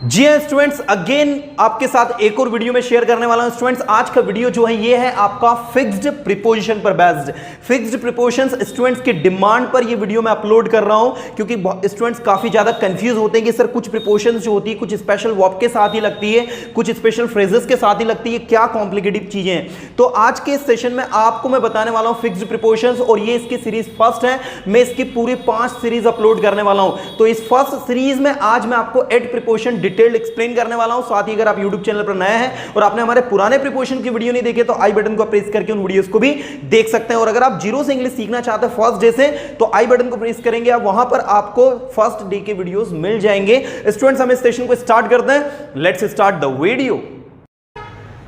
जी हाँ students, again आपके साथ एक और वीडियो में शेयर करने वाला हूं। स्टूडेंट्स आज का वीडियो जो है ये है आपका फिक्स्ड प्रीपोजिशन पर बेस्ड। फिक्स्ड प्रीपोजिशंस स्टूडेंट्स की डिमांड पर ये वीडियो मैं अपलोड कर रहा हूं क्योंकि स्टूडेंट्स काफी ज्यादा कंफ्यूज होते हैं कि सर कुछ प्रीपोजिशंस जो होती है कुछ स्पेशल वर्ब के साथ ही लगती है, कुछ स्पेशल फ्रेजेस के साथ ही लगती है, क्या कॉम्प्लिकेटेड चीजें हैं। तो आज के इस सेशन में आपको मैं बताने वाला हूं फिक्स्ड प्रीपोजिशंस और ये इसकी सीरीज फर्स्ट है। मैं इसकी पूरी 5 सीरीज अपलोड करने वाला हूं। तो इस फर्स्ट सीरीज में आज मैं आपको एड प्रीपोजिशन डिटेल्ड एक्सप्लेन करने वाला हूं। साथ ही अगर आप YouTube चैनल पर नए हैं और आपने हमारे पुराने प्रीपोजिशन की वीडियो नहीं देखे तो आई बटन को प्रेस करके उन वीडियोस को भी देख सकते हैं। और अगर आप जीरो से इंग्लिश सीखना चाहते हैं फर्स्ट डे से तो आई बटन को प्रेस करेंगे आप, वहां पर आपको फर्स्ट डे के वीडियोस मिल जाएंगे। स्टूडेंट्स हम इस सेशन को स्टार्ट करते हैं। Let's start the video.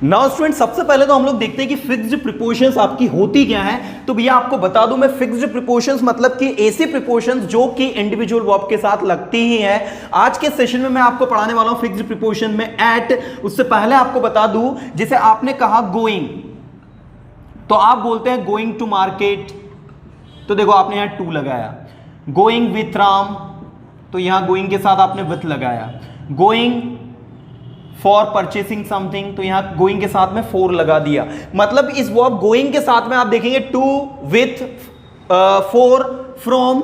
Now student सबसे पहले तो हम लोग देखते हैं कि फिक्स्ड प्रीपोजिशंस आपकी होती क्या है। तो भैया आपको बता दूं मैं, फिक्स्ड प्रीपोजिशंस मतलब कि ऐसी प्रीपोजिशंस जो कि इंडिविजुअल वर्ब के साथ लगती ही है। आज के सेशन में मैं आपको पढ़ाने वाला हूं फिक्स्ड प्रीपोजिशन में एट। उससे पहले आपको बता दूं, जैसे आपने कहा गोइंग, तो आप बोलते हैं गोइंग टू मार्केट, तो देखो आपने यहां टू लगाया। गोइंग विथ राम, तो यहां गोइंग के साथ आपने विथ लगाया। गोइंग फॉर परचेसिंग समथिंग, तो यहां गोइंग के साथ में फॉर लगा दिया। मतलब इस वर्ब गोइंग के साथ में आप देखेंगे टू, विथ, फॉर, फ्रॉम,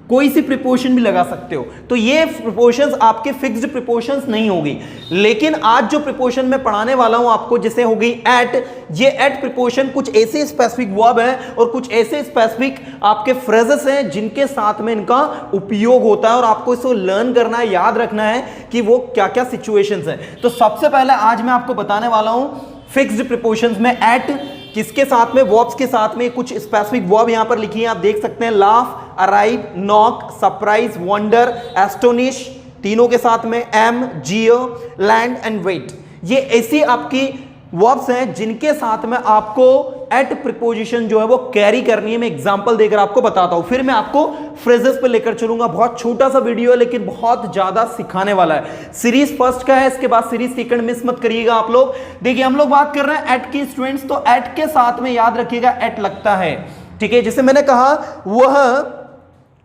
कोई सी प्रीपोजिशन भी लगा सकते हो। तो ये प्रीपोजिशंस आपके फिक्स्ड प्रीपोजिशंस नहीं होगी। लेकिन आज जो प्रीपोजिशन मैं पढ़ाने वाला हूं आपको, जैसे हो गई एट, ये एट प्रीपोजिशन कुछ ऐसे स्पेसिफिक वर्ब है और कुछ ऐसे स्पेसिफिक आपके फ्रेजेस हैं जिनके साथ में इनका उपयोग होता है और आपको इसको लर्न करना है, याद रखना है कि वो क्या क्या सिचुएशंस हैं। तो सबसे पहले आज मैं आपको बताने वाला हूं फिक्स्ड प्रीपोजिशंस में एट किसके साथ में, वर्ब्स के साथ में। कुछ स्पेसिफिक वर्ब यहां पर लिखी है, आप देख सकते हैं। Laugh, arrive, knock, surprise, wonder, astonish, तीनों के साथ में एम, जियो, लैंड एंड वेट। ये ऐसी आपकी वर्ब्स हैं जिनके साथ में आपको एट प्रीपोजिशन जो है वो कैरी करनी है। मैं एग्जांपल देकर आपको बताता हूं, फिर मैं आपको फ्रेजेस पे लेकर चलूंगा। बहुत छोटा सा वीडियो है लेकिन बहुत ज्यादा सिखाने वाला है। सीरीज फर्स्ट का है, इसके बाद सीरीज सेकंड मिस मत करिएगा आप लोग। देखिए हम लोग बात कर रहे हैं एट की स्टूडेंट्स, तो एट के साथ में याद रखिएगा एट लगता है, ठीक है। जैसे मैंने कहा वह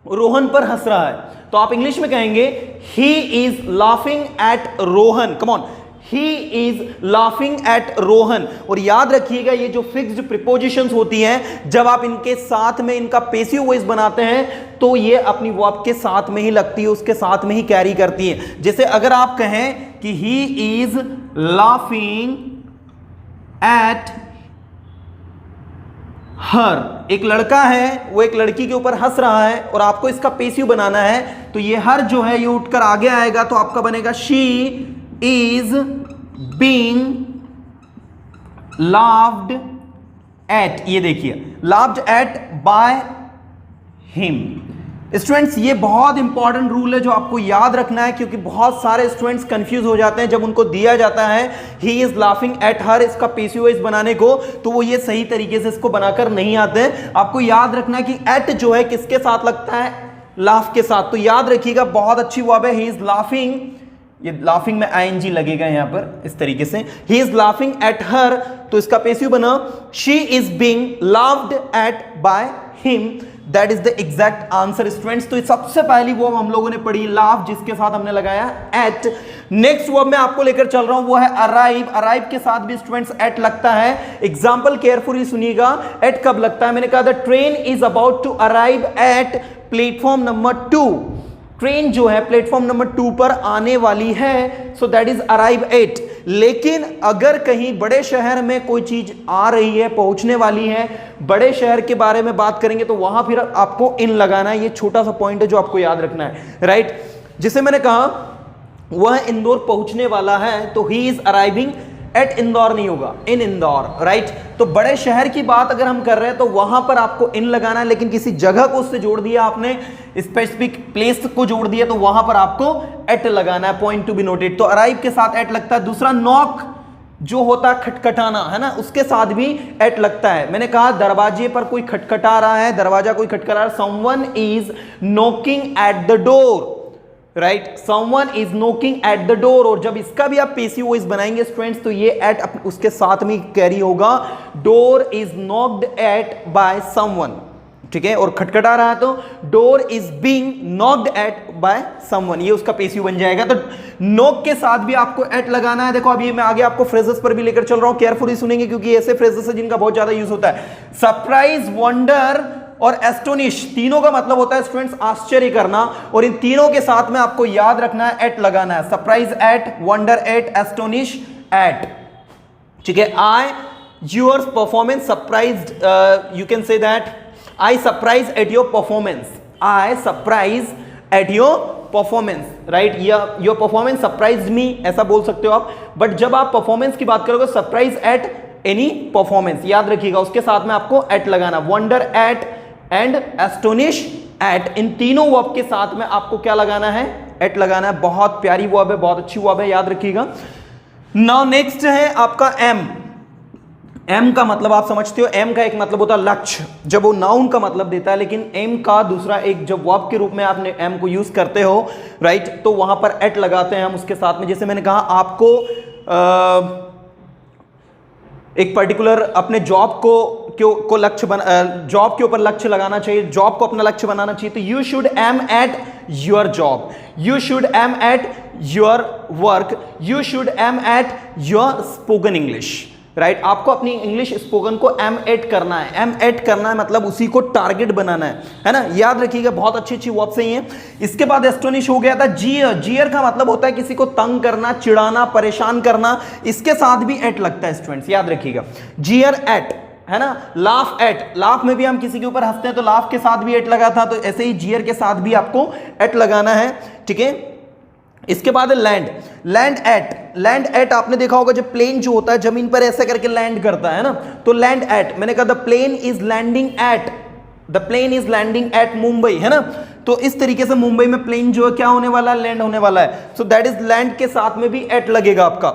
रोहन पर हंस रहा है, तो आप इंग्लिश में कहेंगे he is laughing at Rohan. Come on, he is laughing at Rohan. और याद रखिएगा ये जो फिक्स्ड प्रीपोजिशंस होती हैं, जब आप इनके साथ में इनका पैसिव वॉइस बनाते हैं तो ये अपनी वर्ब के साथ में ही लगती है, उसके साथ में ही कैरी करती है। जैसे अगर आप कहें कि he is laughing at her, एक लड़का है वो एक लड़की के ऊपर हंस रहा है और आपको इसका पैसिव बनाना है, तो ये हर जो है ये उठकर आगे आएगा, तो आपका बनेगा she is being laughed at। ये देखिए laughed at by him। Students ये बहुत इंपॉर्टेंट रूल है जो आपको याद रखना है, क्योंकि बहुत सारे स्टूडेंट्स कंफ्यूज हो जाते हैं जब उनको दिया जाता है he is laughing at her, इसका पैसिव वॉइस बनाने को, तो वो ये सही तरीके से इसको बनाकर नहीं आते हैं। आपको याद रखना है कि एट जो है किसके साथ लगता है, लाफ के साथ। तो याद रखिएगा बहुत अच्छी वर्ब है ही इज लाफिंग, ये लाफिंग में आईएनजी लगेगा यहां पर इस तरीके से। He is laughing at her, तो इसका पैसिव बना she is being laughed eight by him. That is the exact answer students. तो सबसे पहली वर्ब हम लोगों ने पढ़ी लाफ, जिसके साथ हमने लगाया एट। नेक्स्ट वर्ब मैं आपको लेकर चल रहा हूं वो है अराइव। अराइव के साथ भी स्टूडेंट्स एट लगता है। एग्जांपल केयरफुली सुनिएगा, एट कब लगता है। मैंने कहा the train is about to arrive at platform number 2। Train जो है प्लेटफॉर्म नंबर 2 पर आने वाली है, so that is arrive at. लेकिन अगर कहीं बड़े शहर में कोई चीज आ रही है, पहुंचने वाली है, बड़े शहर के बारे में बात करेंगे, तो वहां फिर आपको इन लगाना है। ये छोटा सा पॉइंट है जो आपको याद रखना है, राइट। जिसे मैंने कहा वह इंदौर पहुंचने वाला है, तो he is arriving at Indore नहीं होगा, इन इंदौर, राइट। तो बड़े शहर की बात अगर हम कर रहे हैं तो वहां पर आपको इन लगाना है, लेकिन किसी जगह को उससे जोड़ दिया आपने, स्पेसिफिक प्लेस को जोड़ दिया, तो वहां पर आपको एट लगाना है। Point to be noted. तो अराइव के साथ एट लगता है। दूसरा नॉक जो होता है खटखटाना, है ना, उसके साथ भी एट लगता है। मैंने कहा दरवाजे पर कोई खटखटा रहा है, दरवाजा कोई खटखटा रहा है, someone is knocking at the door, right, someone is knocking at the door. और जब इसका भी आप पैसिव वॉइस बनाएंगे स्टूडेंट्स, तो ये एट उसके साथ में कैरी होगा। Door is knocked eight by someone, ठीक है, और खटखटा रहा है तो door is being knocked eight by someone, ये उसका पेसिव बन जाएगा। तो नॉक के साथ भी आपको एट लगाना है। देखो अभी मैं आगे आपको फ्रेजेस पर भी लेकर चल रहा हूं, केयरफुली सुनेंगे क्योंकि ऐसे फ्रेजेस है जिनका बहुत ज्यादा यूज होता है। सरप्राइज, वंडर और एस्टोनिश, तीनों का मतलब होता है स्टूडेंट्स आश्चर्य करना, और इन तीनों के साथ में आपको याद रखना है एट लगाना है। Surprise at, wonder at, astonish at, ठीक है। I your performance surprised, you can say that I surprise at your performance, I surprise at your performance, right. Your performance surprised me, ऐसा बोल सकते हो आप। बट जब आप परफॉर्मेंस की बात करोगे, सरप्राइज एट एनी परफॉर्मेंस, याद रखिएगा उसके साथ में आपको एट लगाना। Wonder at and astonish at, इन तीनों वर्ब के साथ में आपको क्या लगाना है, एट लगाना है। बहुत प्यारी वर्ब है, बहुत अच्छी वर्ब है, याद रखिएगा। नाउ नेक्स्ट है आपका एम। एम का मतलब आप समझते हो, एम का एक मतलब होता है लक्ष्य, जब वो नाउन का मतलब देता है, लेकिन एम का दूसरा एक जब वर्ब के रूप में आपने एम को यूज करते हो, राइट, तो वहां पर एट लगाते हैं हम उसके साथ में। जैसे मैंने कहा आपको एक पर्टिकुलर अपने जॉब को लक्ष्य जॉब के ऊपर लक्ष्य लगाना चाहिए, जॉब को अपना लक्ष्य बनाना चाहिए। तो you should aim at your job, you should aim at your work, you should aim at your spoken English, right. आपको अपनी इंग्लिश स्पोकन को एम एट करना है। एम एट करना है मतलब उसी को टारगेट बनाना है ना, याद रखिएगा। बहुत अच्छी अच्छी वर्ब सही है। इसके बाद एस्टोनिश हो गया था। जीयर, जीयर का मतलब होता है किसी को तंग करना, चिढ़ाना, परेशान करना, इसके साथ भी एट लगता है स्टूडेंट्स, याद रखिएगा। जीयर एट, है ना। लाफ एट, लाफ में भी हम किसी के ऊपर हंसते हैं तो लाफ के साथ भी एट लगा था, तो ऐसे ही जीयर के साथ भी आपको एट लगाना है, ठीक है। इसके बाद land, land at, land at आपने देखा होगा जब प्लेन जो होता है जमीन पर ऐसे करके लैंड करता है ना, तो लैंड एट, मैंने कहा the plane is landing at, the plane is landing at Mumbai, है ना। तो इस तरीके से मुंबई में प्लेन जो है क्या होने वाला है, लैंड होने वाला है। सो दैट इज लैंड के साथ में भी एट लगेगा आपका।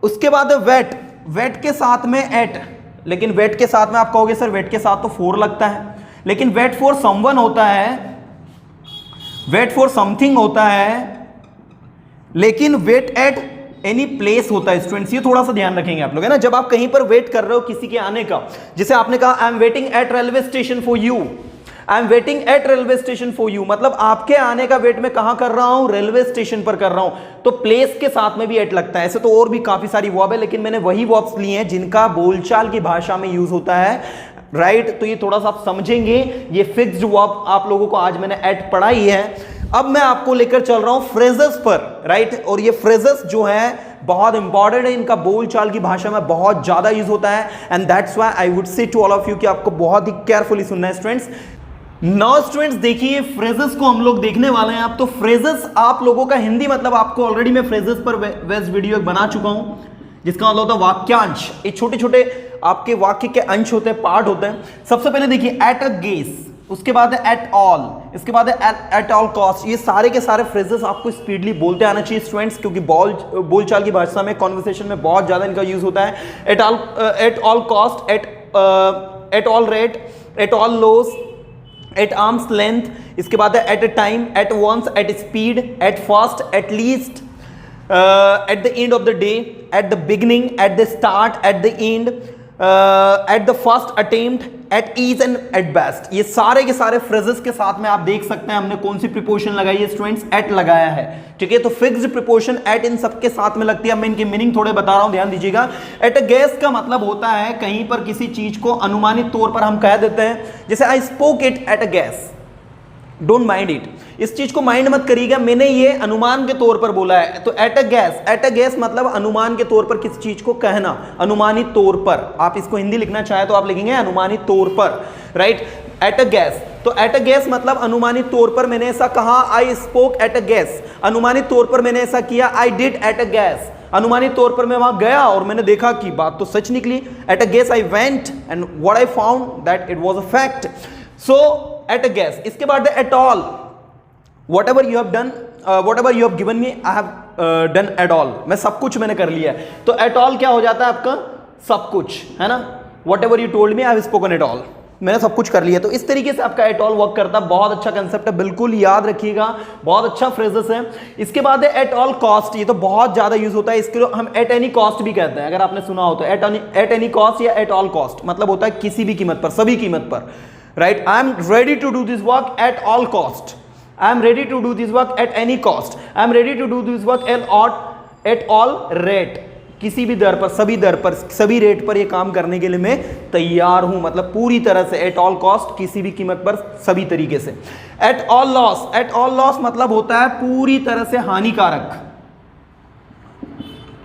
उसके बाद वेट, वेट के साथ में एट, लेकिन वेट के साथ में आप कहोगे सर वेट के साथ तो फोर लगता है, लेकिन वेट फॉर समवन होता है, वेट फॉर समथिंग होता है, लेकिन वेट एट एनी प्लेस होता है स्टूडेंट्स। ये थोड़ा सा ध्यान रखेंगे आप लोग, है ना। जब आप कहीं पर वेट कर रहे हो किसी के आने का, जैसे आपने कहा I am waiting eight railway station for you, I am waiting eight railway station for you, मतलब आपके आने का वेट मैं कहां कर रहा हूं, रेलवे स्टेशन पर कर रहा हूं, तो प्लेस के साथ में भी एट लगता है। ऐसे तो और भी काफी सारी वर्ब है, लेकिन मैंने वही वर्ब्स लिए हैं जिनका बोलचाल की भाषा में यूज होता है, राइट। तो ये थोड़ा सा आप समझेंगे। ये फिक्स्ड वर्ब आप लोगों को आज मैंने एट पढ़ाई है। अब मैं आपको लेकर चल रहा हूं फ्रेजेस पर, राइट। और ये फ्रेजेस जो है बहुत इंपॉर्टेंट है, इनका बोलचाल की भाषा में बहुत ज्यादा यूज होता है, and that's why I would say to all of you कि आपको बहुत ही केयरफुली सुनना है स्टूडेंट्स। नाउ स्टूडेंट्स देखिए फ्रेजेस को हम लोग देखने वाले हैं। आप तो फ्रेजेस आप लोगों का हिंदी मतलब आपको ऑलरेडी मैं फ्रेजेस पर वेस्ट वीडियो बना चुका हूं, जिसका मतलब होता है वाक्यांश। ये छोटे छोटे आपके वाक्य के अंश होते हैं, पार्ट होते हैं। सबसे पहले देखिए एट अ गेस, उसके बाद है एट ऑल, इसके बाद है एट ऑल कॉस्ट। ये सारे के सारे फ्रेजेस आपको स्पीडली बोलते आना चाहिए स्टूडेंट्स, क्योंकि बोलचाल की भाषा में, कॉन्वर्सेशन में बहुत ज्यादा इनका यूज होता है। At all cost, at all rate, at all loss, at arm's length, इसके बाद है at a time, at once, at speed, at fast, at least, at the end of the day, at the beginning, at the start, at the end, at the first attempt, at ease and at best. ये सारे के सारे phrases के साथ में आप देख सकते हैं हमने कौन सी प्रीपोजिशन लगाई है स्टूडेंट्स, एट लगाया है, ठीक है। तो फिक्स्ड प्रीपोजिशन एट इन सबके साथ में लगती है। मैं इनके मीनिंग थोड़े बता रहा हूं, ध्यान दीजिएगा। एट अ गेस का मतलब होता है कहीं पर किसी चीज को अनुमानित तौर पर हम कह देते हैं, जैसे I spoke it at a guess, don't mind it, इस चीज को माइंड मत करिएगा, मैंने ये अनुमान के तौर पर बोला है। तो at a gas, at a gas मतलब अनुमान के तौर पर किसी चीज को कहना, अनुमानित तौर पर। आप इसको हिंदी लिखना चाहे तो आप लिखेंगे अनुमानित तौर पर, राइट। एट अ गैस, तो एट अ गैस मतलब अनुमानित तौर पर मैंने ऐसा कहा, I spoke at a gas, अनुमानित तौर पर मैंने ऐसा किया, I did at a gas, अनुमानित तौर पर मैं वहां गया और मैंने देखा कि बात तो सच निकली। At a gas I went and what I found that it was a fact. So at a gas. इसके बाद at all, whatever you have done, whatever you have given me, I have done at all, मैं सब कुछ मैंने कर लिया है। तो at all क्या हो जाता है आपका, सब कुछ, है ना। whatever you told me, I have spoken at all, मैंने सब कुछ कर लिया। तो इस तरीके से आपका एट ऑल वर्क करता है। बहुत अच्छा कंसेप्ट है, बिल्कुल याद रखिएगा, बहुत अच्छा फ्रेजेस है। इसके बाद है एट ऑल कॉस्ट, ये तो बहुत ज्यादा यूज होता है, इसके हम एट एनी कॉस्ट भी कहते हैं, अगर आपने सुना हो तो। एट एनी कॉस्ट या एट ऑल कॉस्ट मतलब होता है किसी भी कीमत पर, सभी कीमत पर, right? I am ready to do this work at all cost, I am ready to do this work at any cost, I am ready to do this work at all rate, किसी भी दर पर, सभी दर पर, सभी rate पर ये काम करने के लिए मैं तैयार हूं, मतलब पूरी तरह से, एट ऑल कॉस्ट, किसी भी कीमत पर, सभी तरीके से। Eight all loss, eight all loss मतलब होता है पूरी तरह से हानिकारक,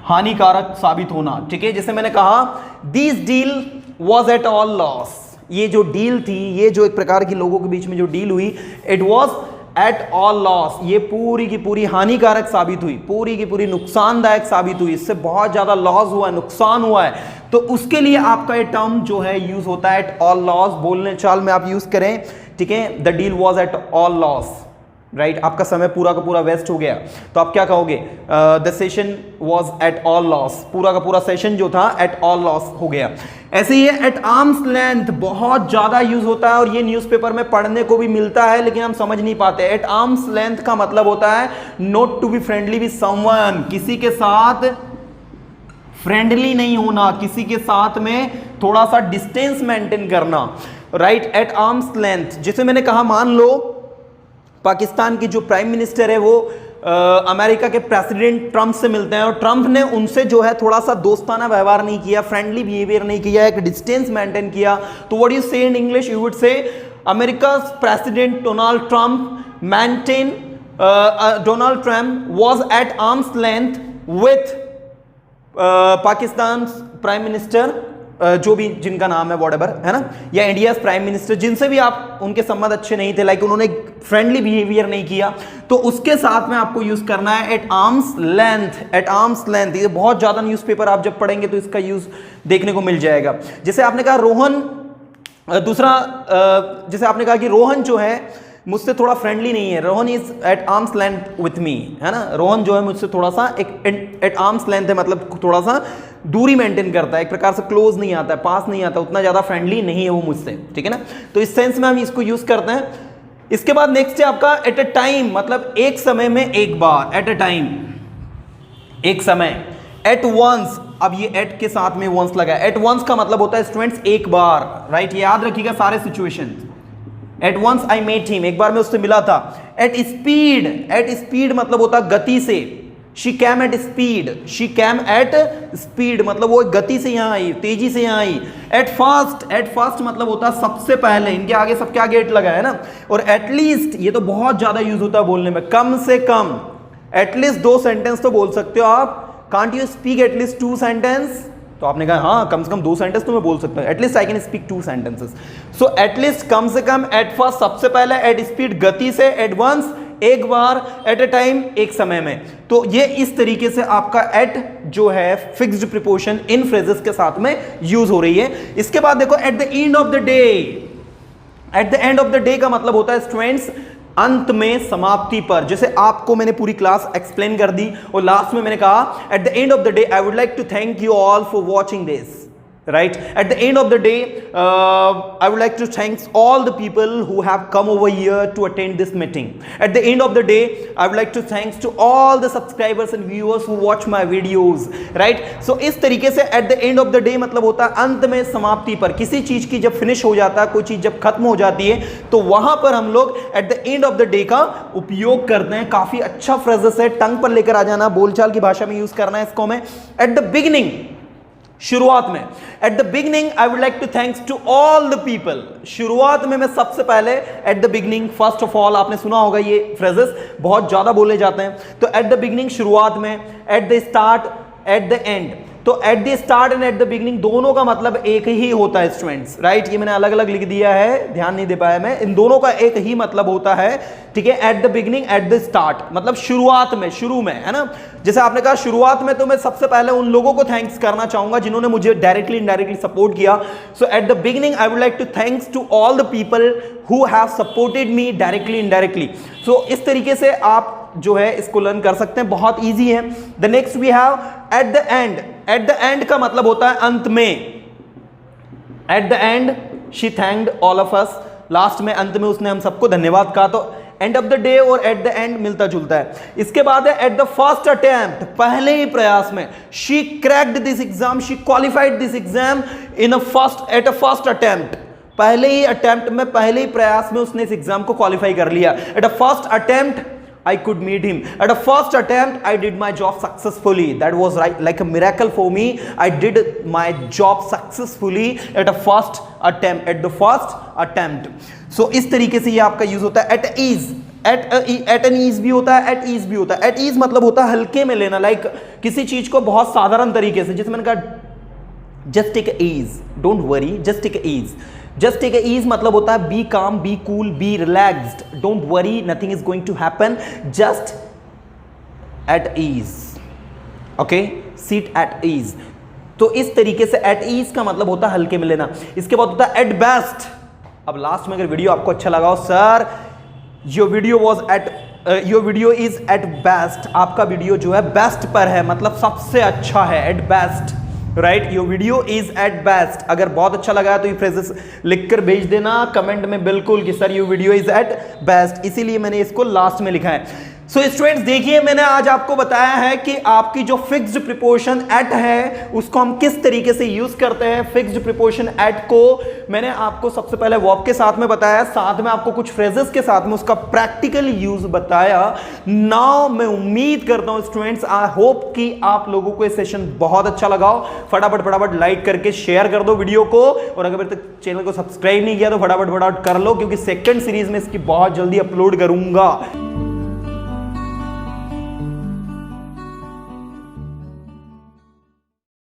हानिकारक साबित होना, ठीक है? जैसे मैंने कहा this deal was at all loss, ये जो डील थी, ये जो एक प्रकार की लोगों के बीच में जो डील हुई, it was at all loss, ये पूरी की पूरी हानिकारक साबित हुई, पूरी की पूरी नुकसानदायक साबित हुई, इससे बहुत ज्यादा लॉस हुआ है, नुकसान हुआ है। तो उसके लिए आपका ये टर्म जो है यूज होता है एट ऑल लॉस, बोलने चाल में आप यूज करें, ठीक है? The deal was at all loss, right? आपका समय पूरा का पूरा वेस्ट हो गया, तो आप क्या कहोगे? The session was at all loss, पूरा का पूरा सेशन जो था एट ऑल लॉस हो गया। ऐसे ही एट आर्म्स लेंथ बहुत ज्यादा यूज होता है, और ये न्यूज़पेपर में पढ़ने को भी मिलता है, लेकिन हम समझ नहीं पाते। एट आर्म्स लेंथ का मतलब होता है not to be friendly with someone, किसी के साथ फ्रेंडली नहीं होना, किसी के साथ में थोड़ा सा डिस्टेंस मेंटेन करना, राइट? एट आर्म्स लेंथ, जैसे मैंने कहा, मान लो पाकिस्तान की जो प्राइम मिनिस्टर है वो अमेरिका के प्रेसिडेंट ट्रंप से मिलते हैं, और ट्रंप ने उनसे जो है थोड़ा सा दोस्ताना व्यवहार नहीं किया, फ्रेंडली बिहेवियर नहीं किया, एक डिस्टेंस मेंटेन किया, तो व्हाट यू से in English? You would say अमेरिका's president Donald Trump was at arm's length with Pakistan prime minister, जो भी जिनका नाम है व्हाटएवर, है ना, या इंडिया प्राइम मिनिस्टर, जिनसे भी आप उनके संबंध अच्छे नहीं थे, लाइक उन्होंने फ्रेंडली बिहेवियर नहीं किया, तो उसके साथ में आपको यूज करना है at arm's length, at arm's length. ये बहुत ज्यादा न्यूज़पेपर आप जब पढ़ेंगे तो इसका यूज देखने को मिल जाएगा। जैसे आपने कहा रोहन, जैसे आपने कहा कि रोहन जो है मुझसे थोड़ा फ्रेंडली नहीं है, Rohan is at arm's length with me, है ना, रोहन जो है मुझसे थोड़ा सा एक एट आर्म्स लेंथ है, मतलब थोड़ा सा दूरी मेंटेन करता है, एक प्रकार से क्लोज नहीं आता है, पास नहीं आता, उतना ज्यादा फ्रेंडली नहीं है वो मुझसे, ठीक है ना? तो इस सेंस में हम इसको यूज करते हैं। इसके बाद नेक्स्ट है आपका एट अ टाइम, मतलब एक समय में एक बार, एट अ टाइम, एक समय। एट वंस, अब ये एट के साथ में वंस लगा है, एट वंस का मतलब होता है स्टूडेंट्स एक बार, राइट? याद रखिएगा सारे situation. At once I met him, एक बार मैं उससे मिला था। एट स्पीड, एट स्पीड मतलब होता है गति से, she came at speed, she came at speed मतलब वो गति से यहां आई, तेजी से यहां आई। एट फास्ट, एट फास्ट मतलब होता है सबसे पहले, इनके आगे सबके आगे एट लगा है ना। और एटलीस्ट, ये तो बहुत ज्यादा यूज होता है बोलने में, कम से कम, एटलीस्ट 2 सेंटेंस तो बोल सकते हो आप। Can't you speak at least 2 sentence? तो आपने कहा हाँ, कम से कम 2 सेंटेंस तो मैं बोल सकता हूँ, at least I can speak 2 sentences. So at least कम से कम, एट फर्स्ट सबसे पहले, एट स्पीड गति से, एट वंस एक बार, एट ए टाइम एक समय में। तो ये इस तरीके से आपका एट जो है फिक्स्ड प्रीपोजिशन इन फ्रेजेस के साथ में यूज हो रही है। इसके बाद देखो eight the end of the day, at the end of the day का मतलब होता है स्टूडेंट्स अंत में, समाप्ति पर। जैसे आपको मैंने पूरी क्लास एक्सप्लेन कर दी और लास्ट में मैंने कहा at the end of the day I would like to thank you all for watching this, right? At the end of the day, I would like to thank all the people who have come over here to attend this meeting. At the end of the day, I would like to thanks to all the subscribers and viewers who watch my videos, right? So इस तरीके से at the end of the day मतलब होता है अंत में, समाप्ति पर। किसी चीज की जब फिनिश हो जाता है, कोई चीज जब खत्म हो जाती है, तो वहां पर हम लोग at the end of the day का उपयोग करते हैं। काफी अच्छा फ्रेजेस है, टंग पर लेकर आ जाना, बोलचाल की भाषा में यूज करना है इसको हमें। At the beginning, शुरुआत में, at the beginning I would like to thanks to all the people. शुरुआत में मैं सबसे पहले, at the beginning, first of all, आपने सुना होगा ये फ्रेजेस बहुत ज्यादा बोले जाते हैं। तो एट द बिगनिंग शुरुआत में, at the start, at the end. तो at the start and at the beginning दोनों का मतलब एक ही होता है स्टूडेंट्स, राइट? ये मैंने अलग अलग लिख दिया है, ध्यान नहीं दे पाया मैं। इन दोनों का एक ही मतलब होता है, ठीक है? Eight the beginning, eight the start मतलब शुरुआत में, शुरू में, है ना? जैसे आपने कहा शुरुआत में, तो मैं सबसे पहले उन लोगों को थैंक्स करना चाहूंगा जिन्होंने मुझे डायरेक्टली इनडायरेक्टली सपोर्ट किया। So at the beginning I would like to thanks to all the people who have supported me directly indirectly. So इस तरीके से आप जो है इसको लर्न कर सकते हैं, बहुत ईजी है। The next we have at the end. At the end का मतलब होता है अंत में। At the end she thanked all of us, last में, अंत में उसने हम सबको धन्यवाद कहा। तो एंड ऑफ द डे और एट द एंड मिलता जुलता है। इसके बाद है एट द फर्स्ट अटेम्प्ट, पहले ही प्रयास में। She cracked this exam, she qualified this exam in a first, at a first attempt. पहले ही अटेम्प्ट में, पहले ही प्रयास में उसने इस एग्जाम को क्वालिफाई कर लिया। At a first attempt I could meet him. At a first attempt, I did my job successfully. That was like a miracle for me. I did my job successfully at a first attempt. At the first attempt. So इस तरीके से ये आपका use होता है। At ease, at an ease भी होता है, at ease भी होता है। At ease मतलब होता है हल्के में लेना, लाइक किसी चीज को बहुत साधारण तरीके से, जैसे मैंने कहा just take ease, don't worry, just take ease. Just take ease मतलब होता है be calm, be cool, be relaxed, don't worry, nothing is going to happen, just at ease, okay, sit at ease। तो इस तरीके से at ease का मतलब होता है हल्के में लेना। इसके बाद होता है at best। अब लास्ट में अगर वीडियो आपको अच्छा लगा हो, sir your video is at best, आपका वीडियो जो है बेस्ट पर है, मतलब सबसे अच्छा है, at best, right, your video is at best. अगर बहुत अच्छा लगा तो ये फ्रेजेस लिखकर भेज देना कमेंट में बिल्कुल कि sir your video is at best, इसीलिए मैंने इसको लास्ट में लिखा है। सो स्टूडेंट्स देखिए, मैंने आज आपको बताया है कि आपकी जो फिक्स्ड प्रीपोजिशन एट है उसको हम किस तरीके से यूज करते हैं। फिक्स्ड प्रीपोजिशन एट को मैंने आपको सबसे पहले वर्ब के साथ में बताया, साथ में आपको कुछ फ्रेजेस के साथ में उसका प्रैक्टिकल यूज बताया। नाउ मैं उम्मीद करता हूं स्टूडेंट्स, आई होप कि आप लोगों को ये सेशन बहुत अच्छा लगा हो। फटाफट लाइक करके शेयर कर दो वीडियो को, और अगर अभी तक चैनल को सब्सक्राइब नहीं किया तो फटाफट कर लो, क्योंकि सेकंड सीरीज में इसकी बहुत जल्दी अपलोड करूंगा।